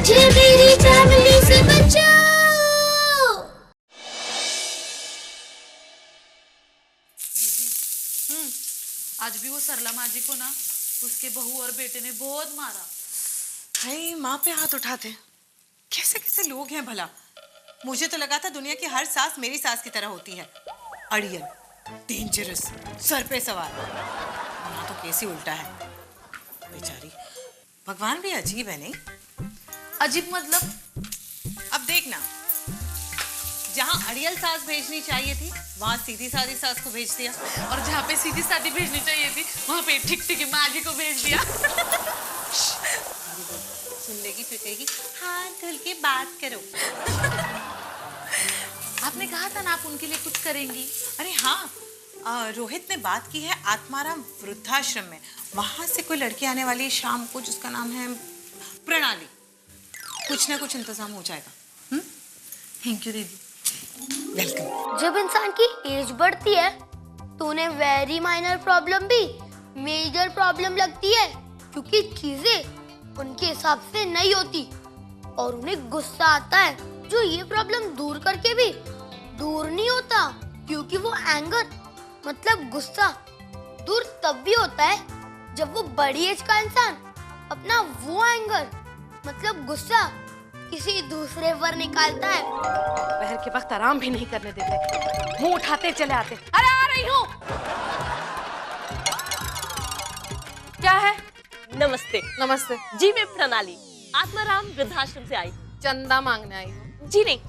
मुझे मेरी फैमिली से बचाओ। आज भी वो सरला माँ जी को ना उसके बहू और बेटे ने बहुत मारा। भाई माँ पे हाथ उठाते, कैसे कैसे लोग हैं भला। मुझे तो लगा था दुनिया की हर सास मेरी सास की तरह होती है, अड़ियल, डेंजरस, सर पे सवार। यहाँ तो कैसे उल्टा है बेचारी। भगवान भी अजीब है नहीं? अजीब मतलब? अब देखना, जहाँ अड़ियल सास भेजनी चाहिए थी वहां सीधी सादी सास को भेज दिया, और जहाँ पे सीधी सादी भेजनी चाहिए थी वहाँ पे ठीक ठीक माँ जी को भेज दिया। सुन लेगी फिर कहेगी हाथ धुल के बात करो। आपने कहा था ना आप उनके लिए कुछ करेंगी। अरे हाँ, रोहित ने बात की है आत्माराम वृद्धाश्रम में। वहां से कोई लड़की आने वाली है शाम को, जिसका नाम है प्रणाली। कुछ ना कुछ इंतजाम हो जाएगा। थैंक यू दीदी। वेलकम। जब इंसान की एज बढ़ती है तो उन्हें वेरी माइनर प्रॉब्लम भी मेजर प्रॉब्लम लगती है, क्योंकि चीजें उनके हिसाब से नहीं होती और उन्हें गुस्सा आता है, जो ये प्रॉब्लम दूर करके भी दूर नहीं होता, क्योंकि वो एंगर मतलब गुस्सा दूर तब भी होता है जब वो बड़ी एज का इंसान अपना वो एंगर मतलब गुस्सा किसी दूसरे पर निकालता है। दोपहर के वक्त आराम भी नहीं करने देते, मुंह उठाते चले आते। अरे आ रही हूँ। क्या है? नमस्ते। नमस्ते जी मैं प्रणाली आत्माराम वृद्धाश्रम से आई। चंदा मांगने आई हूँ। जी नहीं,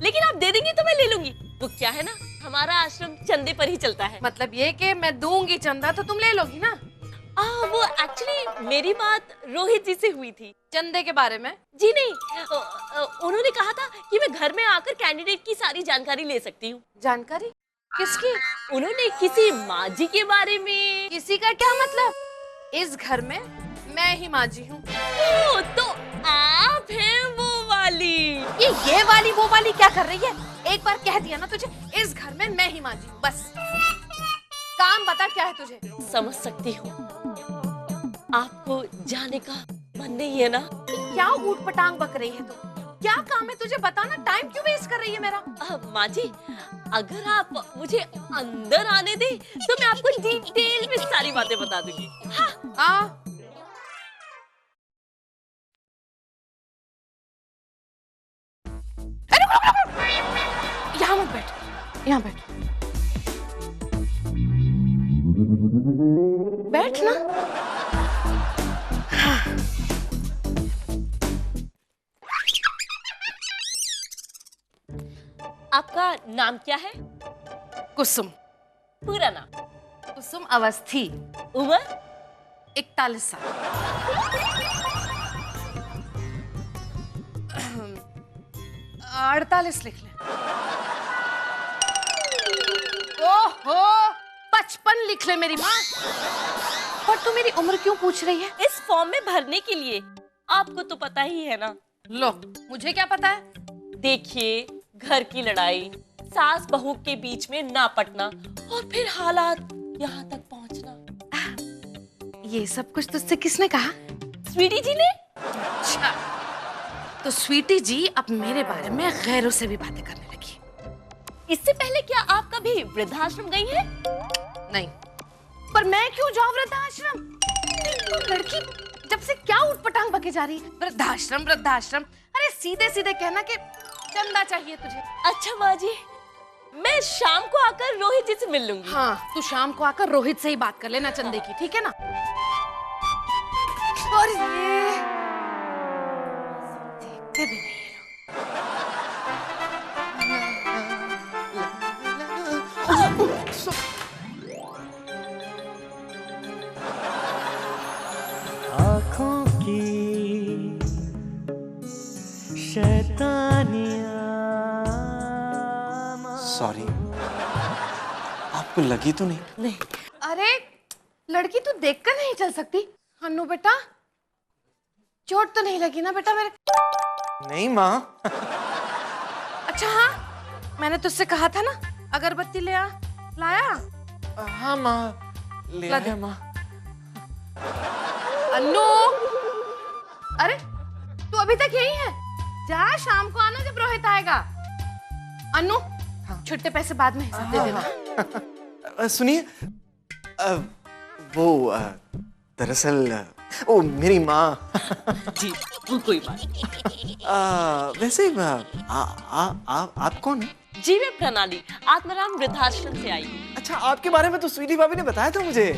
लेकिन आप दे देंगी तो मैं ले लूंगी। वो क्या है ना, हमारा आश्रम चंदे पर ही चलता है। मतलब ये कि मैं दूंगी चंदा तो तुम ले लोगी ना? वो एक्चुअली मेरी बात रोहित जी से हुई थी। चंदे के बारे में? जी नहीं, उन्होंने कहा था कि मैं घर में आकर कैंडिडेट की सारी जानकारी ले सकती हूँ। जानकारी किसकी? उन्होंने किसी माँ जी के बारे में। किसी का क्या मतलब? इस घर में मैं ही माँ जी हूँ। तो आप हैं वो वाली। ये वाली वो वाली क्या कर रही है? एक बार कह दिया ना तुझे, इस घर में मैं ही माँ जी हूँ, बस। काम बता क्या है तुझे? समझ सकती हूँ, आपको जाने का मन नहीं है ना? क्या ऊट पटांग बक रही है तू? क्या काम है तुझे बता ना, टाइम क्यों वेस्ट कर रही है मेरा? माँ जी, अगर आप मुझे अंदर आने दे तो मैं आपको डिटेल में सारी बातें बता दूंगी। हाँ। यहाँ मत बैठ, यहाँ बैठ। बैठ ना। हाँ। आपका नाम क्या है? कुसुम। पूरा नाम? कुसुम अवस्थी। उम्र? 41 साल। 48 लिख ले। ओहो, 55 लिख ले मेरी माँ। पर तू मेरी उम्र क्यों पूछ रही है? इस फॉर्म में भरने के लिए। आपको तो पता ही है ना। लो, मुझे क्या पता है? देखिए, घर की लड़ाई, सास बहू के बीच में ना पटना और फिर हालात यहाँ तक पहुँचना। ये सब कुछ तुझसे किसने कहा? स्वीटी जी ने। अच्छा, तो स्वीटी जी अब मेरे बारे में गैरों से भी बातें करने लगी। इससे पहले क्या आप कभी वृद्धाश्रम गई हैं? नहीं। पर मैं क्यों जाऊं वृद्धाश्रम? तो लड़की जब से क्या उठपटांग बके जा रही है, वृद्धाश्रम वृद्धाश्रम। अरे सीधे सीधे कहना कि चंदा चाहिए तुझे। अच्छा माँ जी, मैं शाम को आकर रोहित जी से मिल लूंगी। हाँ, तू शाम को आकर रोहित से ही बात कर लेना चंदे की, ठीक है ना? और ये देखते भी नहीं। आँखों की शैतानियाँ। सॉरी, आपको लगी तो नहीं? नहीं। अरे लड़की तू देखकर नहीं चल सकती? हन्नू बेटा, चोट तो नहीं लगी ना बेटा मेरे? नहीं माँ। अच्छा हाँ, मैंने तुझसे कहा था ना अगरबत्ती ले आ। लाया? हाँ माँ, ले ला दे। आया माँ। अन्नू, अरे तू अभी तक यही है? जा, शाम को आना जब रोहित आएगा। अनु, छुट्टे पैसे बाद में हिसाब दे देना। सुनिए, वो दरअसल ओ मेरी माँ। जी वो कोई बात नहीं। वैसे आप कौन है? जी मैं प्रणाली, आत्माराम वृद्धाश्रम से आई हूँ। अच्छा, आपके बारे में तो स्वीटी भाभी ने बताया था मुझे।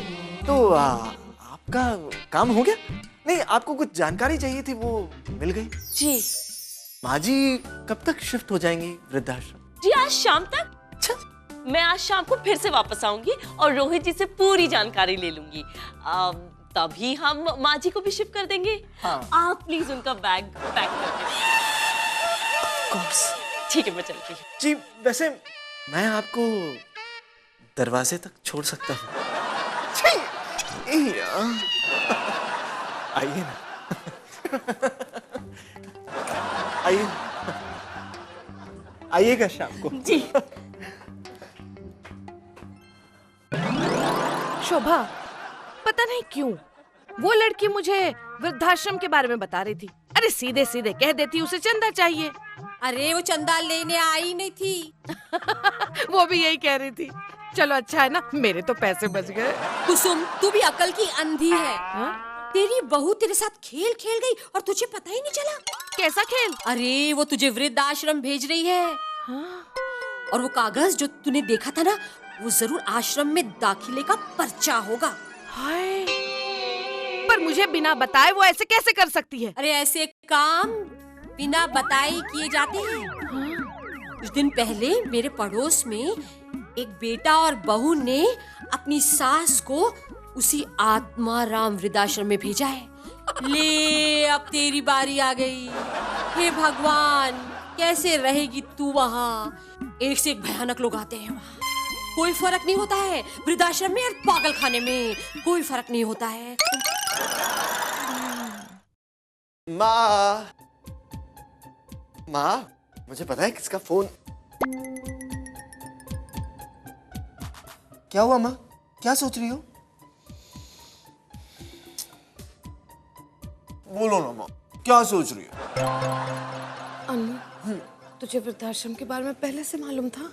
तो आपका काम हो गया? नहीं, आपको कुछ जानकारी चाहिए थी, वो मिल गई? जी। माँ जी कब तक शिफ्ट हो जाएंगी वृद्धाश्रम? जी आज शाम तक। अच्छा, मैं आज शाम को फिर से वापस आऊंगी और रोहित जी से पूरी जानकारी ले लूंगी। तभी हम माँ जी को भी शिफ्ट कर देंगे। हाँ। आप प्लीज उनका बैग पैक कर दें। ठीक है, मैं चलती हूँ। जी वैसे मैं आपको दरवाजे तक छोड़ सकता हूँ। आइए ना। आइए, आइएगा शाम को। जी। शोभा, पता नहीं क्यों वो लड़की मुझे वृद्धाश्रम के बारे में बता रही थी। अरे सीधे सीधे कह देती उसे चंदा चाहिए। अरे वो चंदा लेने आई नहीं थी। वो भी यही कह रही थी। चलो अच्छा है ना, मेरे तो पैसे बच गए। कुसुम, तू भी अकल की अंधी है। हाँ? तेरी बहू तेरे साथ खेल खेल गई और तुझे पता ही नहीं चला। कैसा खेल? अरे वो तुझे वृद्धाश्रम भेज रही है। हाँ? और वो कागज जो तूने देखा था ना, वो जरूर आश्रम में दाखिले का पर्चा होगा। हाय, पर मुझे बिना बताए वो ऐसे कैसे कर सकती है? अरे ऐसे काम बिना बताए किए जाते हैं। कुछ दिन पहले मेरे पड़ोस में एक बेटा और बहू ने अपनी सास को उसी आत्माराम वृद्धाश्रम में भेजा है। ले अब तेरी बारी आ गई। हे भगवान, कैसे रहेगी तू वहाँ? एक से एक भयानक लोग आते हैं वहाँ। कोई फर्क नहीं होता है वृद्धाश्रम में और पागल खाने में, कोई फर्क नहीं होता है। माँ, मुझे पता है किसका फोन। क्या हुआ माँ? क्या सोच रही हो? बोलो ना माँ, क्या सोच रही हो? अनु, तुझे वृद्धाश्रम के बारे में पहले से मालूम था?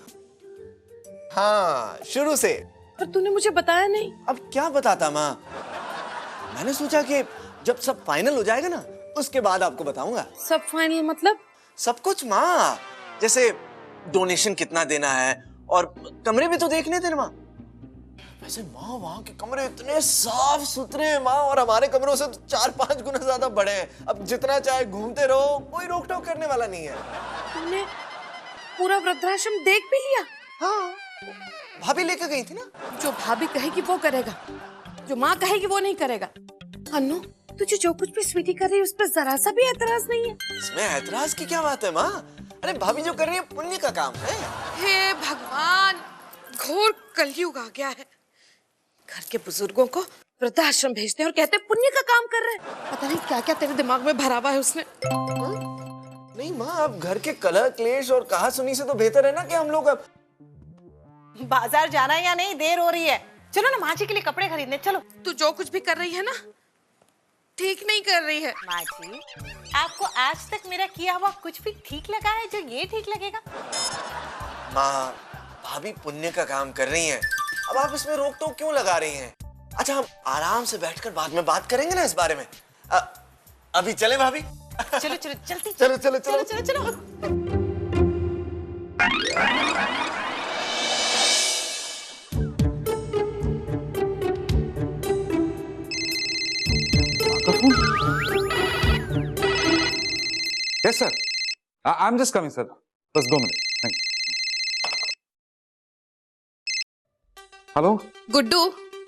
हाँ, शुरू से। पर तूने मुझे बताया नहीं। अब क्या बताता माँ? मैंने सोचा कि जब सब फाइनल हो जाएगा ना, उसके बाद आपको बताऊंगा। सब फाइनल मतलब? सब कुछ माँ, जैसे डोनेशन कितना देना है और कमरे भी तो देखने थे ना माँ। वैसे माँ वहाँ के कमरे इतने साफ सुथरे हैं माँ, और हमारे कमरों से तो 4-5 गुना ज्यादा बड़े हैं। अब जितना चाहे घूमते रहो, कोई रोक टोक करने वाला नहीं है। तूने पूरा वृद्धाश्रम देख भी लिया? हाँ, भाभी लेकर गई थी ना। जो भाभी कहेगी वो करेगा, जो माँ कहेगी वो नहीं करेगा। अनु, तुझे जो कुछ भी स्वीटी कर रही है उस पर जरा सा भी एतराज नहीं है? इसमें एतराज की क्या बात है माँ? अरे भाभी जो कर रही है पुण्य का काम है। हे भगवान, घोर कलयुग आ गया है। घर के बुजुर्गों को वृद्धाश्रम भेजते हैं और कहते हैं पुण्य का काम कर रहे हैं। पता नहीं क्या क्या तेरे दिमाग में भरा हुआ है उसने। नहीं माँ, अब घर के कलह क्लेश और कहा सुनी से तो बेहतर है ना कि हम लोग अब बाजार जाना है या नहीं? देर हो रही है। चलो ना माँ जी के लिए कपड़े खरीदने चलो। तू जो कुछ भी कर रही है ना, ठीक नहीं कर रही है। माँ जी, आपको आज तक मेरा किया हुआ कुछ भी ठीक लगा है जो ये ठीक लगेगा? माँ, भाभी पुण्य का काम कर रही हैं। अब आप इसमें रोक टोक क्यों लगा रही हैं? अच्छा, हम आराम से बैठकर बाद में बात करेंगे ना इस बारे में। अभी चले भाभी? चलो चलो जल्दी। चलो चलो चलो चलो चलो चलो। Yes, sir. I'm just coming, sir. बस 2 minute. Thank you. Hello Guddu,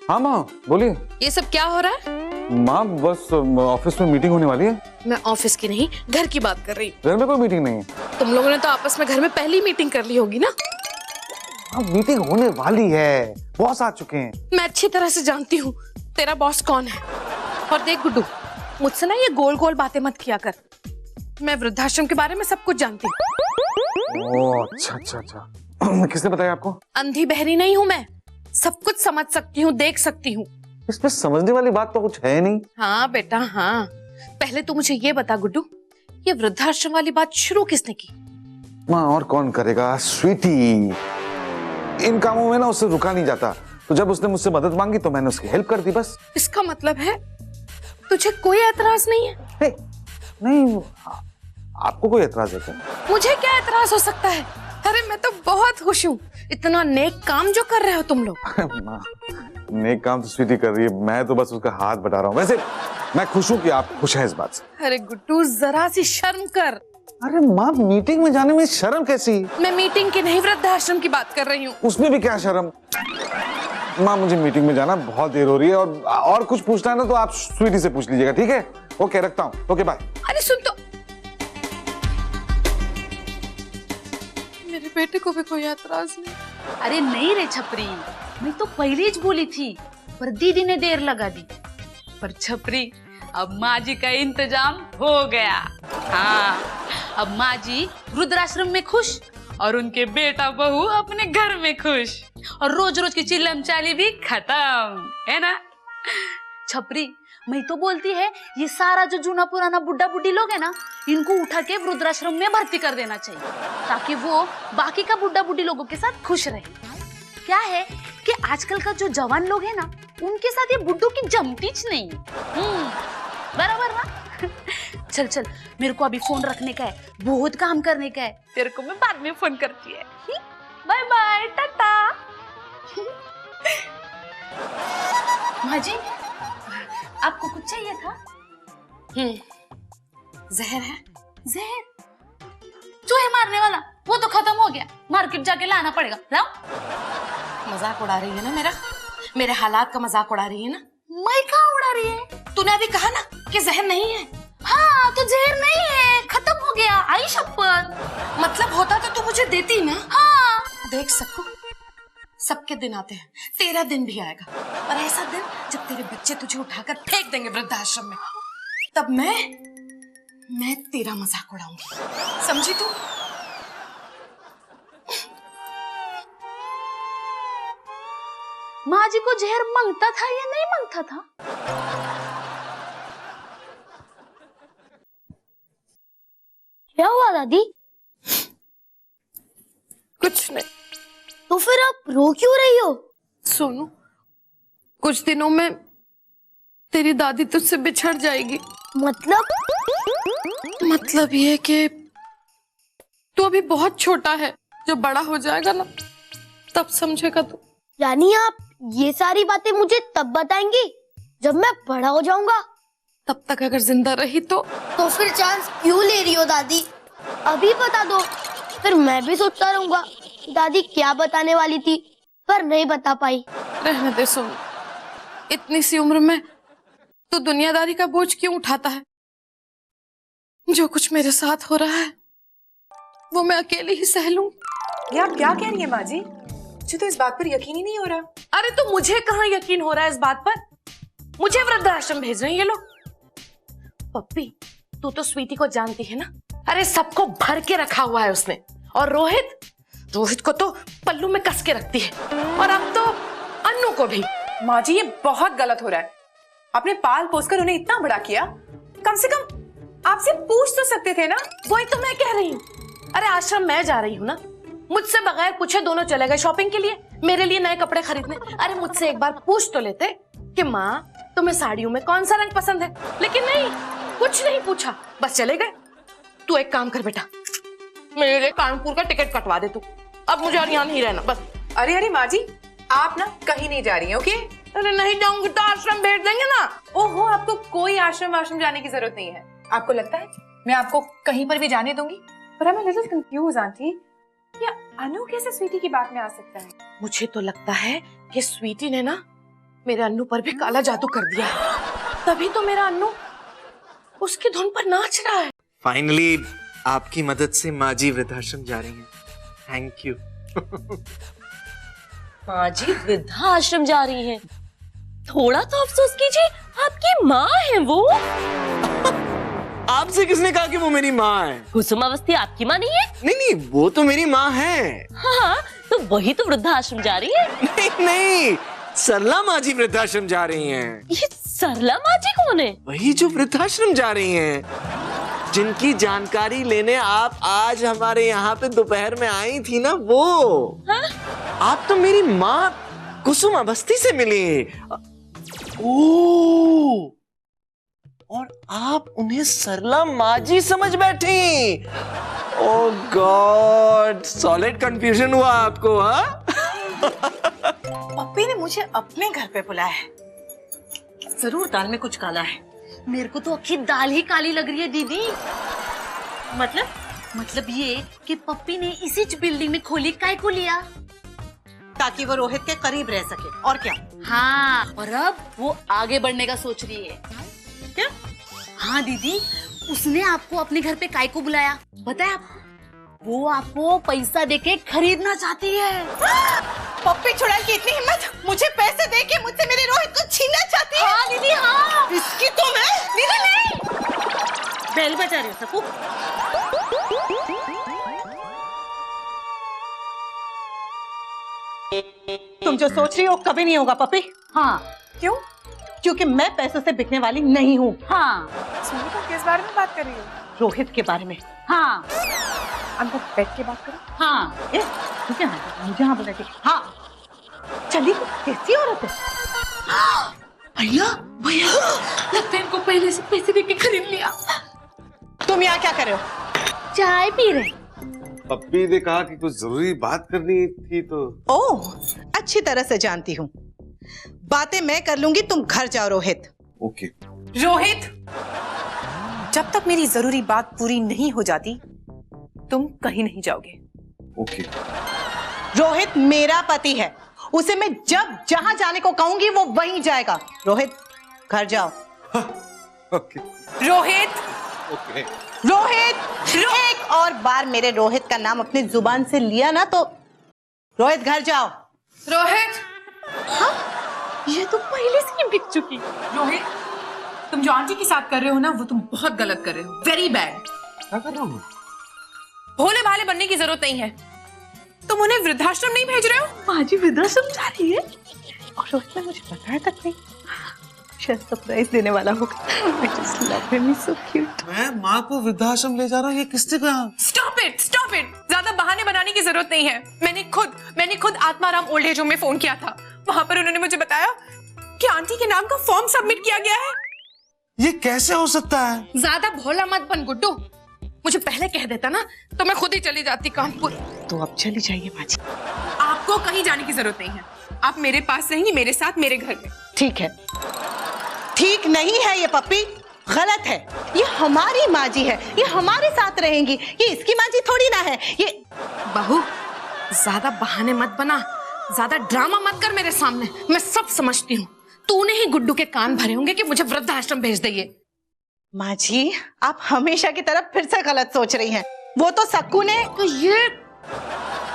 हाँ माँ बोलिए। ये सब क्या हो रहा है? माँ बस ऑफिस में मीटिंग होने वाली है। मैं ऑफिस की नहीं, घर की बात कर रही हूँ। घर में कोई मीटिंग नहीं है। तुम लोगों ने तो आपस में घर में पहली मीटिंग कर ली होगी ना? हाँ मीटिंग होने वाली है, बॉस आ चुके हैं। मैं अच्छी तरह से जानती हूँ तेरा बॉस कौन है। और देख गुड्डू, मुझसे ना ये गोल गोल बातें मत किया कर। मैं वृद्धाश्रम के बारे में सब कुछ जानती हूँ। ओह अच्छा अच्छा अच्छा। किसने बताया आपको? अंधी बहरी नहीं हूँ मैं, सब कुछ समझ सकती हूँ, देख सकती हूँ। इसमें समझने वाली बात तो कुछ है नहीं। हाँ बेटा हाँ। पहले तू मुझे ये बता गुड्डू, ये वृद्धाश्रम वाली बात शुरू किसने की? माँ और कौन करेगा? स्वीटी। इन कामों में ना उससे रुका नहीं जाता, तो जब उसने मुझसे मदद मांगी तो मैंने उसकी हेल्प कर दी बस। इसका मतलब है तुझे कोई एतराज नहीं है? नहीं, आपको कोई एतराज है क्या? मुझे क्या एतराज हो सकता है? अरे मैं तो बहुत खुश हूँ, इतना नेक काम जो कर रहे हो तुम लोग। माँ, नेक काम तो स्वीटी कर रही है, मैं तो बस उसका हाथ बटा रहा हूँ। वैसे मैं खुश हूँ कि आप खुश हैं इस बात से। अरे गुड्डू, जरा सी शर्म कर। अरे माँ, मीटिंग में जाने में शर्म कैसी? मैं मीटिंग की नहीं, वृद्धाश्रम की बात कर रही हूँ। उसमें भी क्या शर्म? माँ, मुझे मीटिंग में जाना बहुत देर हो रही है, और कुछ पूछना है ना तो आप स्वीटी से पूछ लीजिएगा, ठीक है? ओके, रखता हूँ। Okay, bye. अरे सुन तो, मेरे बेटे को भी कोई एतराज नहीं। अरे नहीं रे छपरी, मैं तो पहले ही बोली थी, पर दीदी ने देर लगा दी। पर छपरी, अब माँ जी का इंतजाम हो गया। हाँ, अब माँ जी रुद्राश्रम में खुश और उनके बेटा बहू अपने घर में खुश, और रोज रोज की चिल्लम चाली भी खत्म, है ना? छपरी, मैं तो बोलती है ये सारा जो जूना पुराना बुड्ढा बुड्ढी लोग है ना, इनको उठा के वृद्धाश्रम में भर्ती कर देना चाहिए, ताकि वो बाकी का बुड्ढा बुड्ढी लोगों के साथ खुश रहे। क्या है कि आजकल का जो जवान लोग है ना, उनके साथ ये बुड्ढों की जमतीच नहीं। बराबर ना? चल चल, मेरे को अभी फोन रखने का है, बहुत काम करने का है। तेरे को मैं बाद में फोन करती है। Bye bye, tata. माँ जी, आपको कुछ चाहिए था? जहर है? जहर? चूहे मारने वाला वो तो खत्म हो गया, मार्केट जाके लाना पड़ेगा। लाओ। मजाक उड़ा रही है ना मेरा? मेरे हालात का मजाक उड़ा रही है ना? मैं कहाँ उड़ा रही है? तूने अभी कहा ना कि जहर नहीं है। हाँ, तो जहर नहीं है, खत्म हो गया। आई शपथ। मतलब होता तो तू मुझे देती ना। हाँ। देख सकूं, सबके दिन आते हैं, तेरा दिन भी आएगा, और ऐसा दिन जब तेरे बच्चे तुझे उठाकर फेंक देंगे वृद्धाश्रम में, तब मैं तेरा मजाक उड़ाऊंगी, समझी तू? माँ जी को जहर मांगता था या नहीं मांगता था? क्या हुआ दादी? कुछ नहीं। तो फिर आप रो क्यों रही हो? सोनू, कुछ दिनों में तेरी दादी तुझसे बिछड़ जाएगी। मतलब ये कि तू अभी बहुत छोटा है, जब बड़ा हो जाएगा ना तब समझेगा तू। यानी आप ये सारी बातें मुझे तब बताएंगी जब मैं बड़ा हो जाऊंगा? तब तक अगर जिंदा रही तो फिर चांस क्यों ले रही हो दादी? अभी बता दो, फिर मैं भी सोचता रहूंगा दादी क्या बताने वाली थी पर नहीं बता पाई। रहने दे सोनू, इतनी सी उम्र में तू दुनियादारी का बोझ क्यों उठाता है? जो कुछ मेरे साथ हो रहा है वो मैं अकेली ही सह लूंगी। ये आप क्या कह रही हैं माँ जी? मुझे तो इस बात पर यकीन ही नहीं हो रहा। अरे तो मुझे कहाँ यकीन हो रहा है इस बात पर? मुझे वृद्धाश्रम भेज रहे हैं ये लोग। पप्पी, तू तो स्वीटी को जानती है ना? अरे सबको भर के रखा हुआ है उसने, और रोहित को तो पल्लू में कस के रखती है, और अब तो अन्नू को भी। माँ जी, ये बहुत गलत हो रहा है। आपने पाल पोस कर उन्हें इतना बड़ा किया, कम से कम आपसे पूछ तो सकते थे ना। वही तो मैं कह रही हूँ। अरे आश्रम मैं जा रही हूँ ना, मुझसे बगैर पूछे दोनों चले गए शॉपिंग के लिए, मेरे लिए नए कपड़े खरीदने। अरे मुझसे एक बार पूछ तो लेते कि माँ तुम्हें साड़ियों में कौन सा रंग पसंद है, लेकिन नहीं, कुछ नहीं पूछा, बस चले गए। तू एक काम कर बेटा, मेरे लिए कानपुर का टिकट कटवा दे तू, अब मुझे और यहाँ नहीं रहना बस। अरे माँ जी, आप ना कहीं नहीं जा रही हैं, ओके? अरे नहीं जाऊंगी तो आश्रम भेज देंगे ना। ओहो, आपको कोई आश्रम जाने की जरूरत नहीं है। आपको लगता है मैं आपको कहीं पर भी जाने दूंगी? पर मैं लिटिल कंफ्यूज आंटी, ये अनु कैसे स्वीटी की बात में आ सकता है? मुझे तो लगता है कि स्वीटी ने ना मेरे अन्नू पर भी काला जादू कर दिया है, तभी तो मेरा अन्नू उसकी धुन पर नाच रहा है। फाइनली आपकी मदद से माँ जी वृद्धाश्रम जा रही हैं। Thank you. माँ जी वृद्धाश्रम जा रही हैं। थोड़ा तो अफसोस कीजिए, आपकी माँ है वो। आपसे किसने कहा कि वो मेरी माँ है? कुसुम अवस्थी आपकी माँ नहीं है? नहीं, वो तो मेरी माँ है। हाँ, तो वही तो वृद्धाश्रम जा रही है। नहीं, सरला माँ जी वृद्धाश्रम जा रही हैं। ये सरला माँ जी कौन है? वही जो वृद्धाश्रम जा रही हैं। जिनकी जानकारी लेने आप आज हमारे यहाँ पे दोपहर में आई थी ना, वो आप तो मेरी माँ कुसुम अवस्थी से मिली। ओह, और आप उन्हें सरला माँ जी समझ बैठी। ओह गॉड, सॉलिड कंफ्यूजन हुआ आपको, हाँ? पप्पी ने मुझे अपने घर पे बुलाया है, जरूर दाल में कुछ काला है। मेरे को तो आखिर दाल ही काली लग रही है दीदी। मतलब ये कि पप्पी ने इसी बिल्डिंग में खोली काय को लिया, ताकि वो रोहित के करीब रह सके, और क्या। हाँ, और अब वो आगे बढ़ने का सोच रही है। क्या? हाँ दीदी, उसने आपको अपने घर पे काय को बुलाया, बताया आपको? वो आपको पैसा देके खरीदना चाहती है। पप्पी चुड़ैल की इतनी हिम्मत, मुझे पैसे देके मुझसे मेरे रोहित को छीनना चाहती है। हाँ दीदी, हाँ। इसकी तो मैं दीदी नहीं, बेल बजा रही हो सकू। तुम जो सोच रही हो कभी नहीं होगा पप्पी। हाँ। क्यों? क्योंकि मैं पैसों से बिकने वाली नहीं हूँ। हाँ। सुनिए, तुम किस बारे में बात कर रही हो? रोहित के बारे में। हाँ। अंदर बैठ के बात करो। हाँ। मुझे यहाँ बुला के। हाँ, चली, कैसी औरत है? भैया भैया, लगता है इनको पहले से पैसे देके खरीद लिया। तुम यहाँ क्या कर रहे हो? चाय पी रहे। पप्पी ने कहा कि कुछ जरूरी बात करनी थी तो। ओह, अच्छी तरह से जानती हूँ। बातें मैं कर लूंगी, तुम घर जाओ रोहित। ओके। रोहित, जब तक मेरी जरूरी बात पूरी नहीं हो जाती तुम कहीं नहीं जाओगे। ओके। रोहित मेरा पति है, उसे मैं जब जहां जाने को कहूंगी वो वहीं जाएगा। रोहित, घर जाओ। ओके। रोहित, ओके। रोहित, एक और बार मेरे रोहित का नाम अपनी जुबान से लिया ना तो रोहित घर जाओ। रोहित, हाँ? ये तो पहले से ही बिक चुकी। रोहित, तुम जो आंटी के साथ कर रहे हो ना, वो तुम बहुत गलत कर रहे हो। Very bad. क्या कर रहा हूँ? भोले भाले बनने की जरूरत नहीं है। तुम उन्हें वृद्धाश्रम नहीं भेज रहे हो? माँ जी वृद्धाश्रम जा रही है। और रोहित ने मुझे बताया तक नहीं। शायद सरप्राइज देने वाला होगा। I just love him, he's so cute. मैं माँ को वृद्धाश्रम ले जा रहा हूँ, ये किसने कहा? Stop it, stop it. ज्यादा बहाने बनाने की जरूरत नहीं है। मैंने खुद आत्माराम ओल्ड एज होम में फोन किया था। वहां पर उन्होंने मुझे बताया कि आंटी के नाम का फॉर्म सबमिट किया गया है। ये कैसे हो सकता है? ज्यादा भोला मत बन गुड्डू। मुझे पहले कह देता ना तो मैं खुद ही चली जाती कानपुर। तो अब चली जाइए माँ जी। आपको कहीं जाने की जरूरत नहीं है। आप मेरे पास रहेंगी, मेरे साथ, मेरे घर में। ठीक है, ठीक नहीं है ये पप्पी, गलत है। ये हमारी माँ जी है, ये हमारे साथ रहेंगी। ये इसकी माँ जी थोड़ी ना है। ये बहू, ज्यादा बहाने मत बना, ज्यादा ड्रामा मत कर मेरे सामने। मैं सब समझती हूँ। तूने ही गुड्डू के कान भरे होंगे कि मुझे वृद्धाश्रम भेज दइए। माँ जी, आप हमेशा की तरफ फिर से गलत सोच रही हैं। वो तो सक्कू ने। तो ये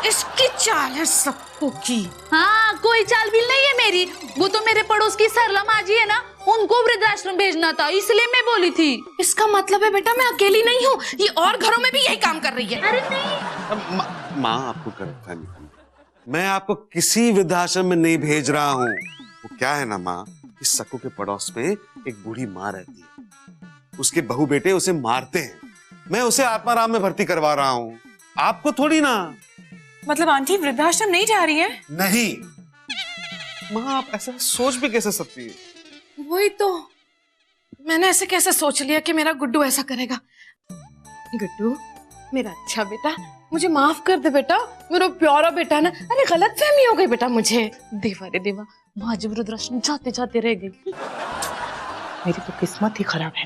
इसकी चाल है सक्कू की। हाँ, कोई चाल भी नहीं है मेरी। वो तो मेरे पड़ोस की सरला माँ जी है ना, उनको वृद्धाश्रम भेजना था, इसलिए मैं बोली थी। इसका मतलब है बेटा मैं अकेली नहीं हूँ, ये और घरों में भी यही काम कर रही है। अरे नहीं, माँ आपको करता नहीं, मैं आपको किसी वृद्धाश्रम में नहीं भेज रहा हूँ। वो क्या है ना माँ, इस सक्कू के पड़ोस में एक बूढ़ी माँ रहती है, उसके बहू बेटे उसे मारते हैं, मैं उसे आत्माराम में भर्ती करवा रहा हूँ, आपको थोड़ी ना। मतलब आंटी वृद्धाश्रम नहीं जा रही है? नहीं माँ, आप ऐसा सोच भी कैसे सकती है? वही तो, मैंने ऐसे कैसे सोच लिया कि मेरा गुड्डू ऐसा करेगा। गुड्डू मेरा अच्छा बेटा, मुझे माफ कर दे बेटा, मेरा प्यारा बेटा ना। अरे गलत फहमी हो गई बेटा मुझे। देवा रे देवा, माँ जी वृद्धाश्रम जाते जाते रह गई। मेरी तो किस्मत ही खराब है।